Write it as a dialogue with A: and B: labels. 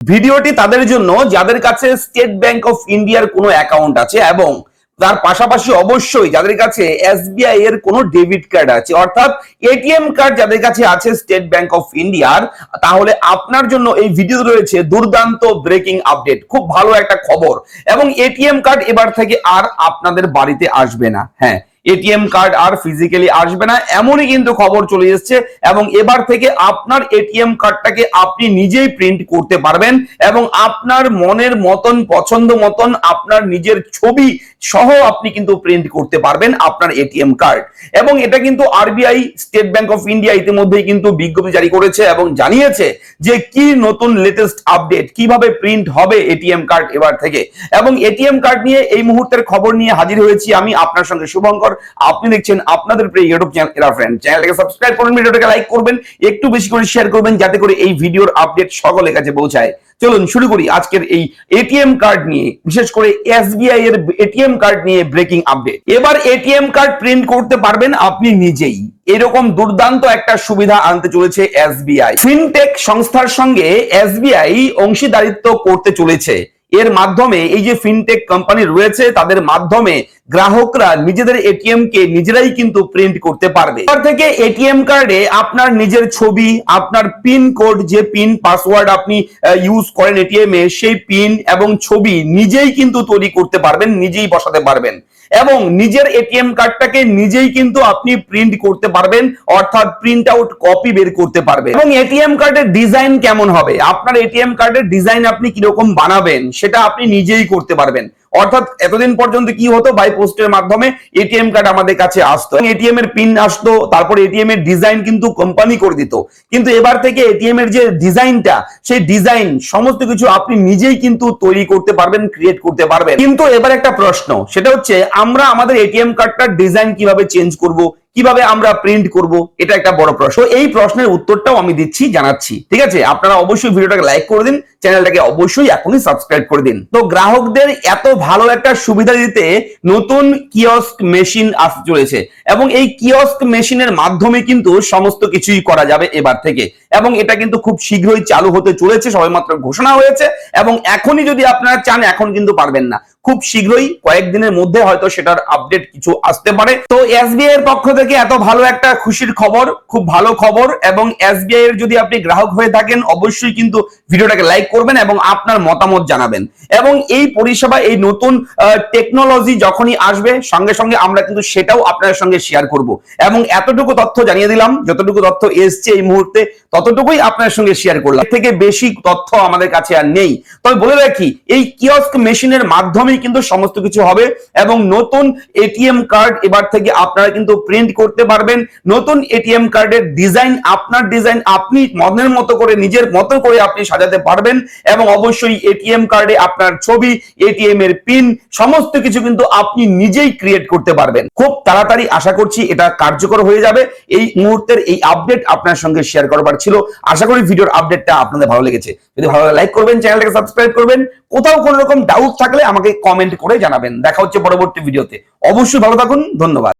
A: ভিডিওটি তাদের জন্য যাদের কাছে স্টেট ব্যাংক অফ ইন্ডিয়ার কোনো অ্যাকাউন্ট আছে এবং তার পাশাপাশি অবশ্যই যাদের কাছে এসবিআই এর কোনো ডেবিট কার্ড আছে, অর্থাৎ এটিএম কার্ড যাদের কাছে আছে স্টেট ব্যাংক অফ ইন্ডিয়ার, তাহলে আপনার জন্য এই ভিডিও রয়েছে দুর্দান্ত ব্রেকিং আপডেট, খুব ভালো একটা খবর। এবং এটিএম কার্ড এবার থেকে আর আপনাদের বাড়িতে আসবে না। হ্যাঁ, এটিএম কার্ড আর ফিজিক্যালি আসবে না, এমনই কিন্তু খবর চলে এসেছে। এবং এবার থেকে আপনার এটিএম কার্ডটাকে আপনি নিজেই প্রিন্ট করতে পারবেন এবং আপনার মনের মতন, পছন্দ মতন, আপনার নিজের ছবি সহ আপনি কিন্তু প্রিন্ট করতে পারবেন আপনার এটিএম কার্ড। এবং এটা কিন্তু RBI, state bank of India ইতিমধ্যেই কিন্তু বিজ্ঞপ্তি জারি করেছে এবং জানিয়েছে যে কি নতুন লেটেস্ট আপডেট, কিভাবে প্রিন্ট হবে এটিএম কার্ড এবার থেকে। এবং এটিএম কার্ড নিয়ে এই মুহূর্তের খবর নিয়ে হাজির হয়েছি আমি আপনার সঙ্গে শুভঙ্কর। আপনি দেখছেন আপনাদের প্রিয় ইউটিউব চ্যানেল এরা ফ্রেন্ড। চ্যানেলটাকে সাবস্ক্রাইব করবেন, ভিডিওটাকে লাইক করবেন, একটু বেশি করে শেয়ার করবেন যাতে করে এই ভিডিওর আপডেট সকলের কাছে পৌঁছায়। চলুন শুরু করি আজকের এই এটিএম কার্ড নিয়ে, বিশেষ করে এসবিআই এর এটিএম কার্ড নিয়ে ব্রেকিং আপডেট। এবার এটিএম কার্ড প্রিন্ট করতে পারবেন আপনি নিজেই, এরকম দুর্দান্ত একটা সুবিধা আনতে চলেছে এসবিআই। ফিনটেক সংস্থার সঙ্গে এসবিআই অংশীদারিত্ব করতে চলেছে। এর মাধ্যমে এই যে ফিনটেক কোম্পানি রয়েছে তাদের মাধ্যমে গ্রাহকরা নিজেদের এটিএম কে নিজেরাই কিন্তু প্রিন্ট করতে পারবে। এবার থেকে এটিএম কার্ডে আপনার নিজের ছবি, আপনার পিন কোড, যে পিন পাসওয়ার্ড আপনি ইউজ করেন এটিএম এ, সেই পিন এবং ছবি নিজেই কিন্তু তৈরি করতে পারবেন, নিজেই বসাতে পারবেন এবং নিজের এটিএম কার্ডটাকে নিজেই কিন্তু আপনি প্রিন্ট করতে পারবেন, অর্থাৎ প্রিন্ট আউট কপি বের করতে পারবেন। এবং এটিএম কার্ডের ডিজাইন কেমন হবে, আপনার এটিএম কার্ডের ডিজাইন আপনি কিরকম বানাবেন সেটা আপনি নিজেই করতে পারবেন। অর্থাৎ এতদিন পর্যন্ত কি হতো, বাই পোস্টের মাধ্যমে এটিএম কার্ড আমাদের কাছে আসতো, এটিএম এর পিন আসতো, তারপর এটিএম এর ডিজাইন কিন্তু কোম্পানি করে দিত। কিন্তু এবার থেকে এটিএম এর যে ডিজাইনটা, সেই ডিজাইন সমস্ত কিছু আপনি নিজেই কিন্তু তৈরি করতে পারবেন, ক্রিয়েট করতে পারবেন। কিন্তু এবার একটা প্রশ্ন, সেটা হচ্ছে আমরা আমাদের এটিএম কার্ডটার ডিজাইন কিভাবে চেঞ্জ করব, কিভাবে আমরা প্রিন্ট করব, এটা একটা বড় প্রশ্ন। এই প্রশ্নের উত্তরটাও আমি দিচ্ছি, জানাচ্ছি, ঠিক আছে? আপনারা অবশ্যই ভিডিওটাকে লাইক করে দিন, চ্যানেলটাকে অবশ্যই এখনই সাবস্ক্রাইব করে দিন। তো গ্রাহকদের এত ভালো একটা সুবিধা দিতে নতুন কিয়স্ক মেশিন আসতে চলেছে এবং এই কিয়স্ক মেশিনের মাধ্যমে কিন্তু সমস্ত কিছুই করা যাবে এবার থেকে। এবং এটা কিন্তু খুব শীঘ্রই চালু হতে চলেছে, সবেমাত্র ঘোষণা হয়েছে। এবং এখনই যদি আপনারা চান এখন কিন্তু পারবেন না, খুব শীঘ্রই কয়েকদিনের মধ্যে হয়তো সেটার আপডেট কিছু আসতে পারে। তো এসবিআই এর পক্ষ থেকে এত ভালো একটা খুশির খবর, খুব ভালো খবর। এবং এসবিআই এর যদি আপনি গ্রাহক হয়ে থাকেন অবশ্যই কিন্তু ভিডিওটাকে লাইক করবেন এবং আপনার মতামত জানাবেন। এবং এই পরিষেবা, এই নতুন টেকনোলজি যখনই আসবে সঙ্গে সঙ্গে আমরা কিন্তু সেটাও আপনাদের সঙ্গে শেয়ার করব। এবং এতটুকু তথ্য জানিয়ে দিলাম, যতটুকু তথ্য এসছে এই মুহূর্তে ততটুকুই আপনার সঙ্গে শেয়ার করলাম, এর থেকে বেশি তথ্য আমাদের কাছে আর নেই। তবে বলে রাখি, এই কিয়স্ক মেশিনের মাধ্যমে কিন্তু সমস্ত কিছু হবে এবং নতুন এটিএম কার্ড এবার থেকে আপনারা কিন্তু প্রিন্ট করতে পারবেন। নতুন এটিএম কার্ডের ডিজাইন, আপনার ডিজাইন আপনি মনের মতো করে, নিজের মতো করে আপনি সাজাতে পারবেন এবং অবশ্যই এটিএম কার্ডে আপনার ছবি, এটিএম এর পিন, সমস্ত কিছু কিন্তু আপনি নিজেই ক্রিয়েট করতে পারবেন। খুব তাড়াতাড়ি আশা করছি এটা কার্যকর হয়ে যাবে। এই মুহূর্তের এই আপডেট আপনার সঙ্গে শেয়ার করবার ছিল। আশা করি ভিডিওর আপডেটটা আপনাদের ভালো লেগেছে। যদি ভালো লাগে লাইক করবেন, চ্যানেলটাকে সাবস্ক্রাইব করবেন। কোথাও কোনো রকম ডাউট থাকলে আমাকে কমেন্ট করে জানাবেন। দেখা হচ্ছে পরবর্তী ভিডিওতে। অবশ্যই ভালো থাকুন, ধন্যবাদ।